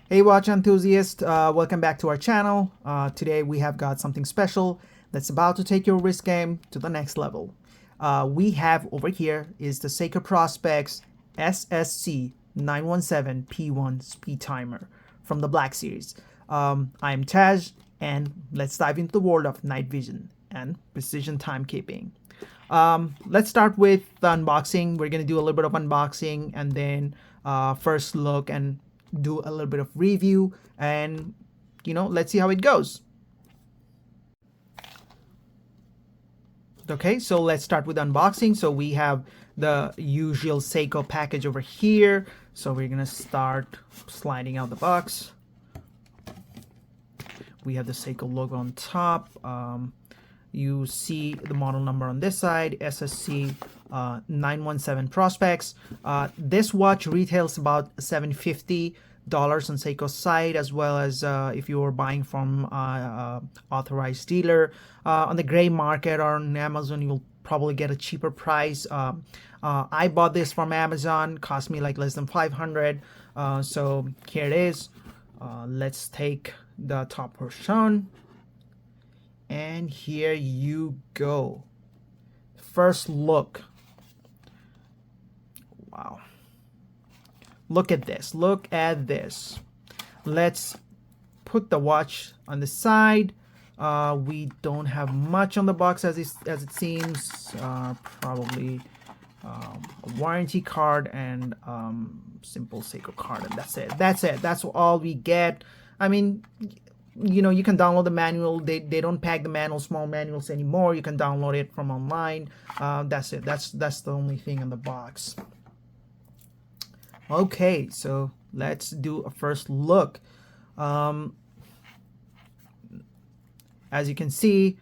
Hey watch enthusiast, welcome back to our channel. Today we have got something special that's about to take your wrist game to the next level. We have over here is the Seiko Prospex SSC917P1 Speedtimer from the Black Series. I'm Taj, and let's dive into the world of night vision and precision timekeeping. Let's start with the unboxing. We're going to do a little bit of unboxing and then first look and do a little bit of review, and let's see how it goes. Okay, so let's start with unboxing. So we have the usual Seiko package over here. So we're gonna start sliding out the box. We have the Seiko logo on top. You see the model number on this side, SSC917 Prospex. This watch retails about $750 on Seiko's site, as well as if you are buying from authorized dealer. On the gray market or on Amazon, you'll probably get a cheaper price. I bought this from Amazon, cost me like less than 500. So here it is. Let's take the top portion. And here you go. First look. Wow. Look at this. Look at this. Let's put the watch on the side. We don't have much on the box as it seems. Probably a warranty card and simple Seiko card, and that's it. That's all we get. I mean, you can download the manual. They don't pack the manual, small manuals anymore. You can download it from online. That's it. That's the only thing in the box. Okay, so let's do a first look. As you can see,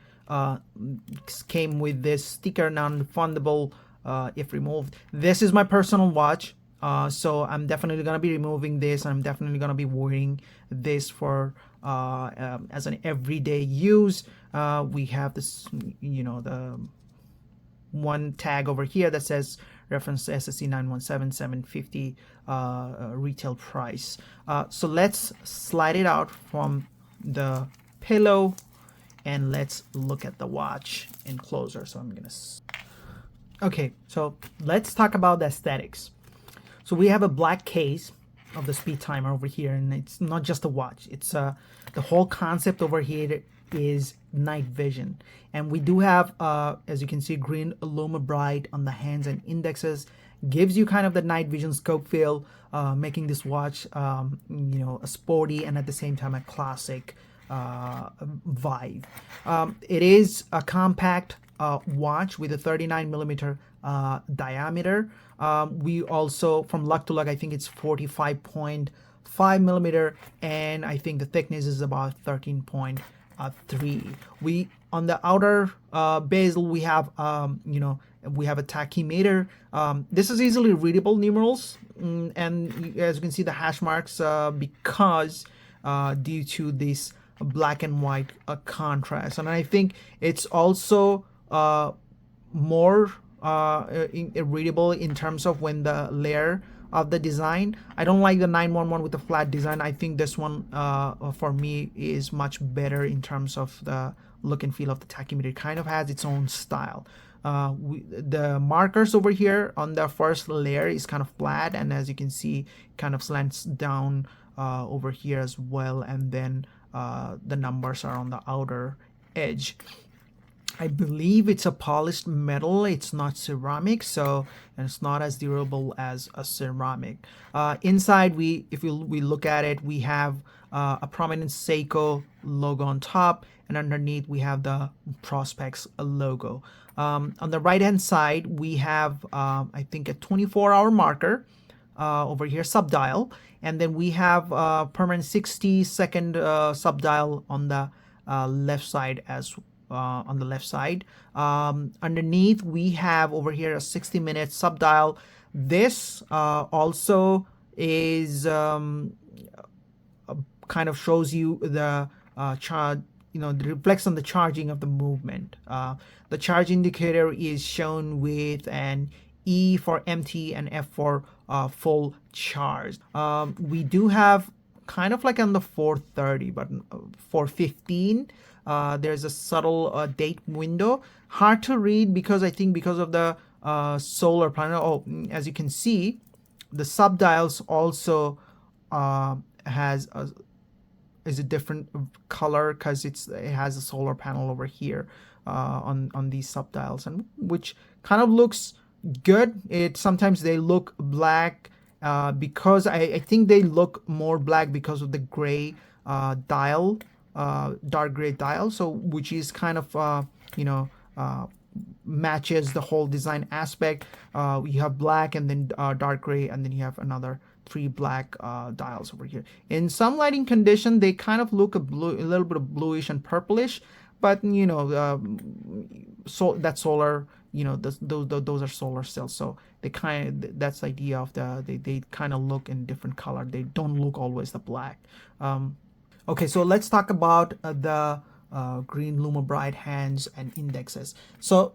came with this sticker, non-refundable if removed. This is my personal watch. So I'm definitely gonna be removing this. I'm definitely gonna be wearing this for as an everyday use. We have this, the one tag over here that says reference to SSC917 750 retail price. So let's slide it out from the pillow and let's look at the watch in closer. So okay, so let's talk about the aesthetics. So we have a black case of the Speedtimer over here, and it's not just a watch. It's the whole concept over here is night vision. And we do have, as you can see, green LumiBrite on the hands and indexes. Gives you kind of the night vision scope feel, making this watch, a sporty and at the same time a classic vibe. It is a compact watch with a 39 millimeter diameter. We also, from lug to lug, I think it's 45.5 millimeter, and I think the thickness is about 13.3. We on the outer bezel we have we have a tachymeter. This is easily readable numerals, and as you can see the hash marks because due to this black and white contrast, and I think it's also more readable in terms of when the layer of the design. I don't like the 911 with the flat design. I think this one for me is much better in terms of the look and feel of the tachymeter. It kind of has its own style. The markers over here on the first layer is kind of flat, and as you can see, kind of slants down over here as well, and then the numbers are on the outer edge. I believe it's a polished metal. It's not ceramic, and it's not as durable as a ceramic. Inside, if we look at it, we have a prominent Seiko logo on top, and underneath we have the Prospex logo. On the right hand side, we have I think a 24-hour marker over here, subdial, and then we have permanent 60-second subdial on the left side as on the left side. Underneath we have over here a 60-minute subdial. This also is kind of shows you the charge, it reflects on the charging of the movement. The charge indicator is shown with an E for empty and F for full charge. We do have kind of like on the 430, but 415. There's a subtle date window. Hard to read because I think because of the solar panel. Oh, as you can see, the subdials also is a different color because it has a solar panel over here on these subdials, and which kind of looks good. Sometimes they look black because I think they look more black because of the gray dial, dark gray dial. So which is kind of matches the whole design aspect. You have black and then dark gray, and then you have another 3 black dials over here. In some lighting condition, they kind of look a little bit of bluish and purplish, but so that solar, those are solar cells, so they that's the idea of they kind of look in different color. They don't look always the black. Okay, so let's talk about the green LumiBrite hands and indexes. So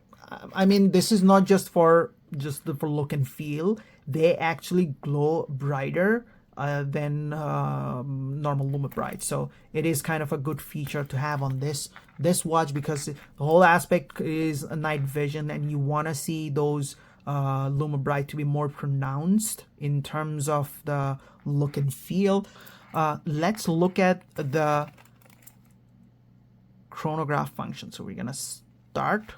I mean, this is not just for look and feel. They actually glow brighter than normal LumiBrite. So it is kind of a good feature to have on this watch, because the whole aspect is a night vision, and you want to see those LumiBrite to be more pronounced in terms of the look and feel. Let's look at the chronograph function. So we're gonna start.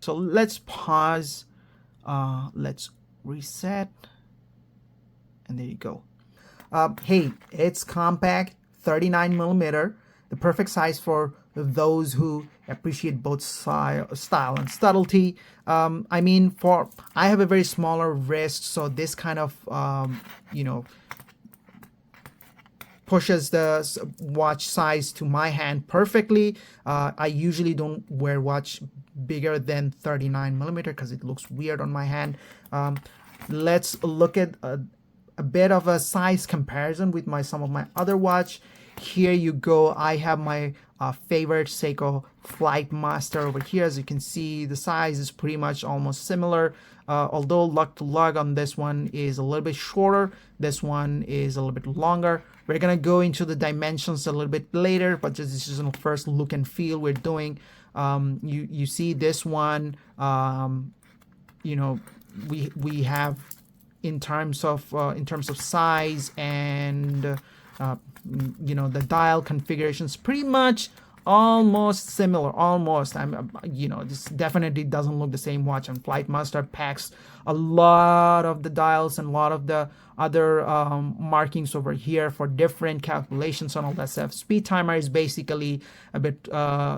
So let's pause, let's reset, and there you go. Hey, it's compact, 39 millimeter, the perfect size for those who appreciate both style and subtlety. I mean, I have a very smaller wrist, so this kind of, pushes the watch size to my hand perfectly. I usually don't wear watch bigger than 39 millimeter because it looks weird on my hand. Let's look at a bit of a size comparison with some of my other watch. Here you go. I have my favorite Seiko Flight Master over here. As you can see, the size is pretty much almost similar, although lug to lug on this one is a little bit shorter. This one is a little bit longer. We're gonna go into the dimensions a little bit later, but this is the first look and feel we're doing. You see this one, we have in terms of size and the dial configurations pretty much almost similar. This definitely doesn't look the same watch, and Flight Master packs a lot of the dials and a lot of the other markings over here for different calculations and all that stuff. Speedtimer is basically a bit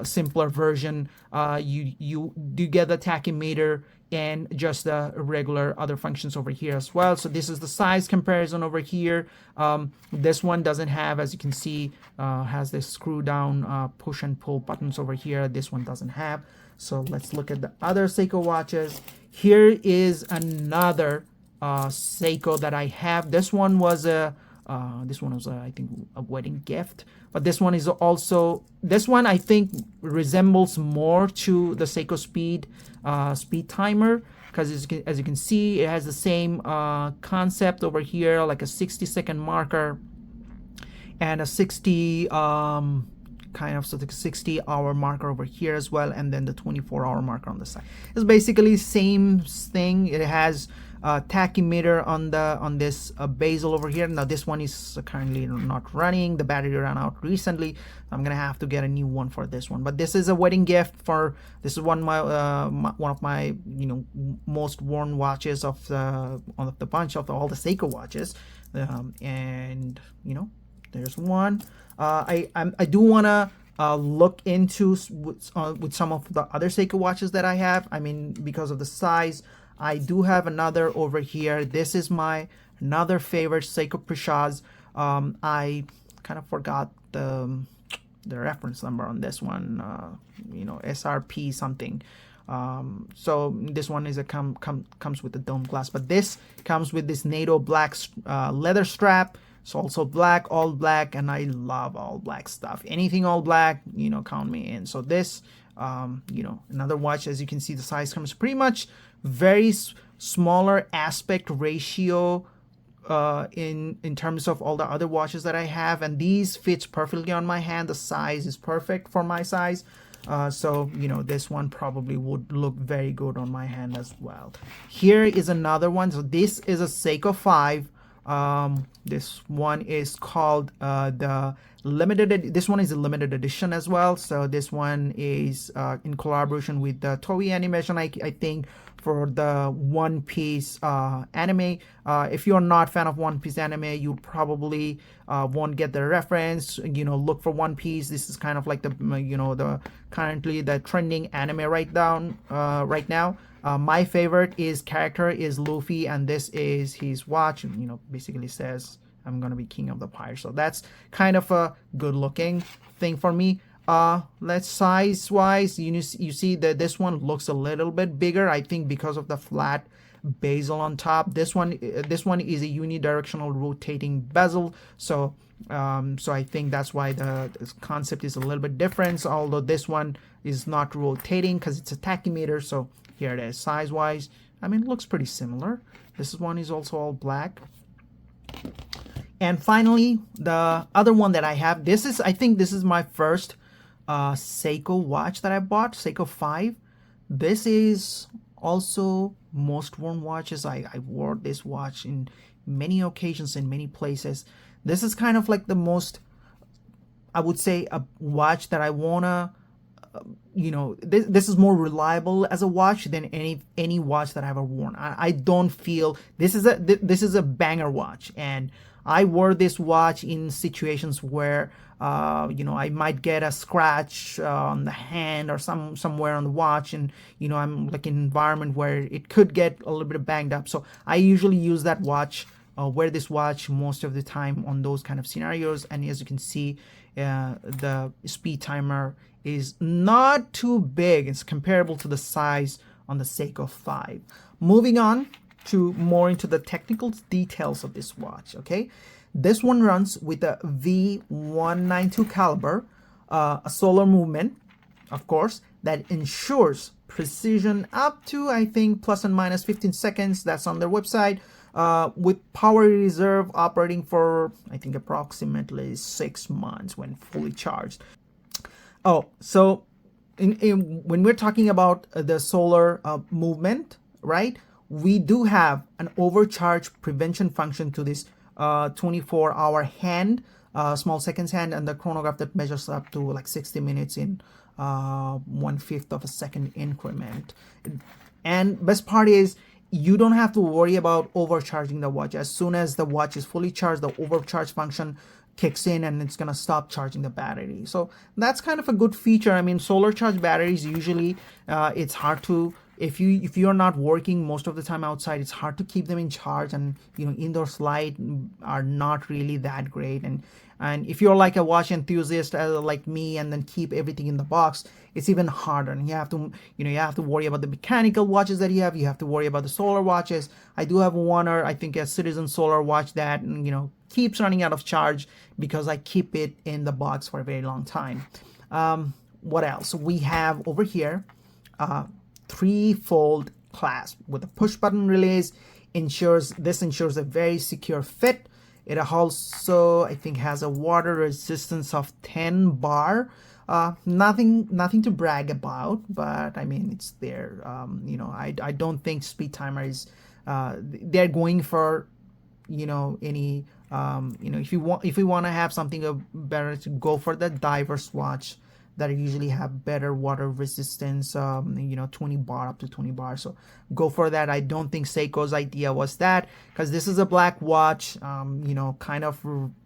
simpler version. You do get the tachymeter and just the regular other functions over here as well. So this is the size comparison over here. This one doesn't have, as you can see, has this screw down push and pull buttons over here. This one doesn't have. So let's look at the other Seiko watches. Here is another Seiko that I have. This one was I think a wedding gift, but this one is also, this one I think resembles more to the Seiko Speedtimer, because as you can see, it has the same concept over here, like a 60-second marker and a 60-hour marker over here as well, and then the 24-hour marker on the side. It's basically same thing. It has tachymeter on this bezel over here. Now this one is currently not running. The battery ran out recently. I'm gonna have to get a new one for this one. But this is a wedding gift this is one of my most worn watches of the bunch of all the Seiko watches. And there's one. I do wanna look into with some of the other Seiko watches that I have. I mean, because of the size, I do have another over here. This is my another favorite Seiko Prospex. I kind of forgot the reference number on this one. SRP something. So this one is comes with the dome glass, but this comes with this NATO black leather strap. It's also black, all black, and I love all black stuff. Anything all black, count me in. So this, another watch. As you can see, the size comes pretty much very smaller aspect ratio in terms of all the other watches that I have, and these fits perfectly on my hand. The size is perfect for my size. So you know, this one probably would look very good on my hand as well. Here is another one. So this is a Seiko 5. This one is called the limited. This one is a limited edition as well. So this one is in collaboration with the Toei Animation, I think, for the One Piece anime. If you're not a fan of One Piece anime, you probably won't get the reference. You know, look for One Piece. This is kind of like the, you know, the currently the trending anime right now. My favorite character is Luffy, and this is his watch. You know, basically says I'm gonna be king of the pirates. So that's kind of a good looking thing for me. Let's size wise, you see that this one looks a little bit bigger, I think, because of the flat bezel on top. This one is a unidirectional rotating bezel, so I think that's why this concept is a little bit different, although this one is not rotating because it's a tachymeter. So here it is, size wise, I mean, it looks pretty similar. This one is also all black. And finally, the other one that I have, I think this is my first Seiko watch that I bought, Seiko 5. This is also most worn watches. I wore this watch in many occasions in many places. This is kind of like the most, I would say, a watch that I wanna, you know, this is more reliable as a watch than any watch that I've ever worn. I don't feel this is a banger watch, and I wore this watch in situations where you know, I might get a scratch on the hand or somewhere on the watch, and you know, I'm like in an environment where it could get a little bit banged up. So I usually use that watch, wear this watch most of the time on those kind of scenarios. And as you can see, the Speedtimer is not too big. It's comparable to the size on the Seiko 5. Moving on to more into the technical details of this watch. Okay, this one runs with a V192 caliber, a solar movement, of course, that ensures precision up to, I think, plus and minus 15 seconds. That's on their website, with power reserve operating for, I think, approximately 6 months when fully charged. Oh, so when we're talking about the solar movement, right, we do have an overcharge prevention function to this 24-hour hand, small seconds hand, and the chronograph that measures up to like 60 minutes in 1/5 of a second increment. And best part is, you don't have to worry about overcharging the watch. As soon as the watch is fully charged, the overcharge function kicks in and it's gonna stop charging the battery. So that's kind of a good feature. I mean, solar charge batteries usually it's hard to, if you're not working most of the time outside, it's hard to keep them in charge, and you know, indoors light are not really that great. And if you're like a watch enthusiast like me, and then keep everything in the box, it's even harder. And you have to worry about the mechanical watches that you have to worry about the solar watches. I do have one, or I think a Citizen solar watch that, you know, keeps running out of charge because I keep it in the box for a very long time. What else we have over here? 3-fold clasp with a push button release. This ensures a very secure fit. It also, I think, has a water resistance of 10 bar. Nothing to brag about, but I mean, it's there. You know, I don't think Speedtimer is they're going for, you know, any you know, if you want to have something better, to go for the diverse watch that usually have better water resistance, you know, 20 bar, up to 20 bar. So go for that. I don't think Seiko's idea was that, because this is a black watch, you know, kind of,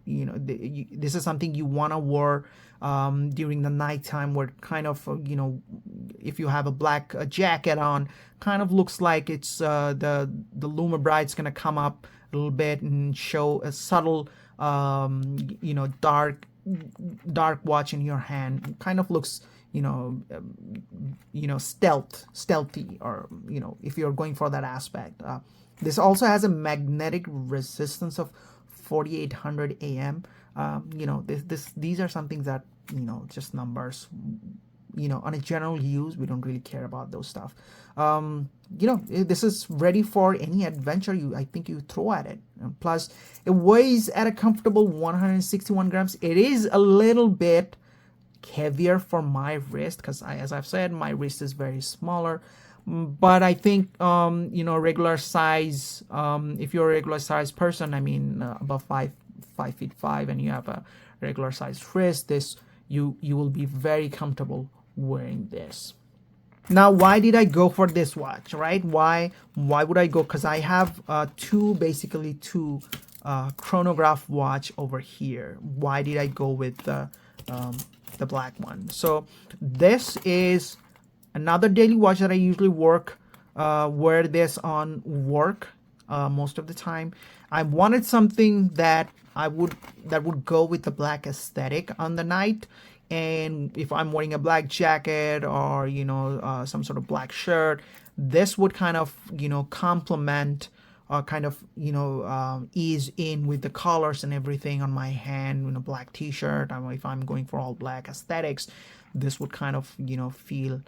you know, this is something you want to wear during the nighttime, where kind of, you know, if you have a black jacket on, kind of looks like it's the LumiBrite's gonna come up a little bit and show a subtle, you know, dark watch in your hand. Kind of looks, you know, stealthy, or you know, if you're going for that aspect. This also has a magnetic resistance of 4800 AM. You know, these are some things that, you know, just numbers. on a general use, we don't really care about those stuff. This is ready for any adventure I think you throw at it. And plus, it weighs at a comfortable 161 grams. It is a little bit heavier for my wrist because, as I've said, my wrist is very smaller. But I think regular size, if you're a regular size person, I mean above 5'5", and you have a regular size wrist, you will be very comfortable wearing this. Now, why did I go for this watch, right? Why would I go? Because I have two chronograph watch over here. Why did I go with the black one? So this is another daily watch that I usually wear this on work most of the time. I wanted something that would go with the black aesthetic on the night. And if I'm wearing a black jacket or some sort of black shirt, this would kind of complement or kind of ease in with the colors and everything on my hand. Black t-shirt. If I'm going for all black aesthetics, this would kind of feel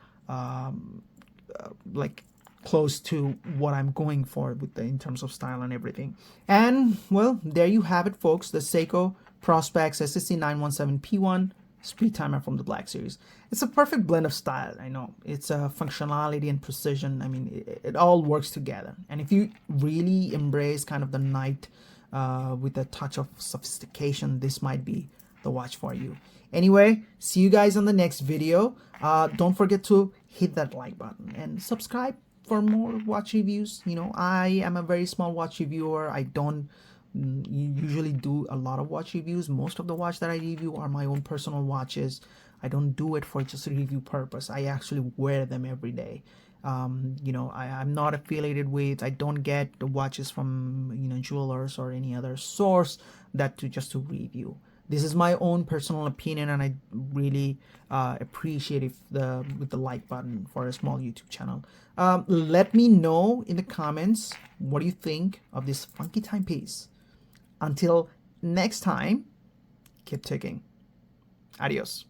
like close to what I'm going for in terms of style and everything. And well, there you have it, folks. The Seiko Prospex SSC917P1 Speedtimer from the Black Series. It's a perfect blend of style. I know it's functionality and precision. I mean, it all works together. And if you really embrace kind of the night with a touch of sophistication, this might be the watch for you. Anyway, see you guys on the next video. Don't forget to hit that like button and subscribe for more watch reviews. I am a very small watch reviewer. I don't usually do a lot of watch reviews. Most of the watch that I review are my own personal watches. I don't do it for just a review purpose. I actually wear them every day. I'm not affiliated with, I don't get the watches from jewelers or any other source just to review. This is my own personal opinion, and I really appreciate with the like button for a small YouTube channel. Let me know in the comments what do you think of this funky timepiece. Until next time, keep ticking. Adios.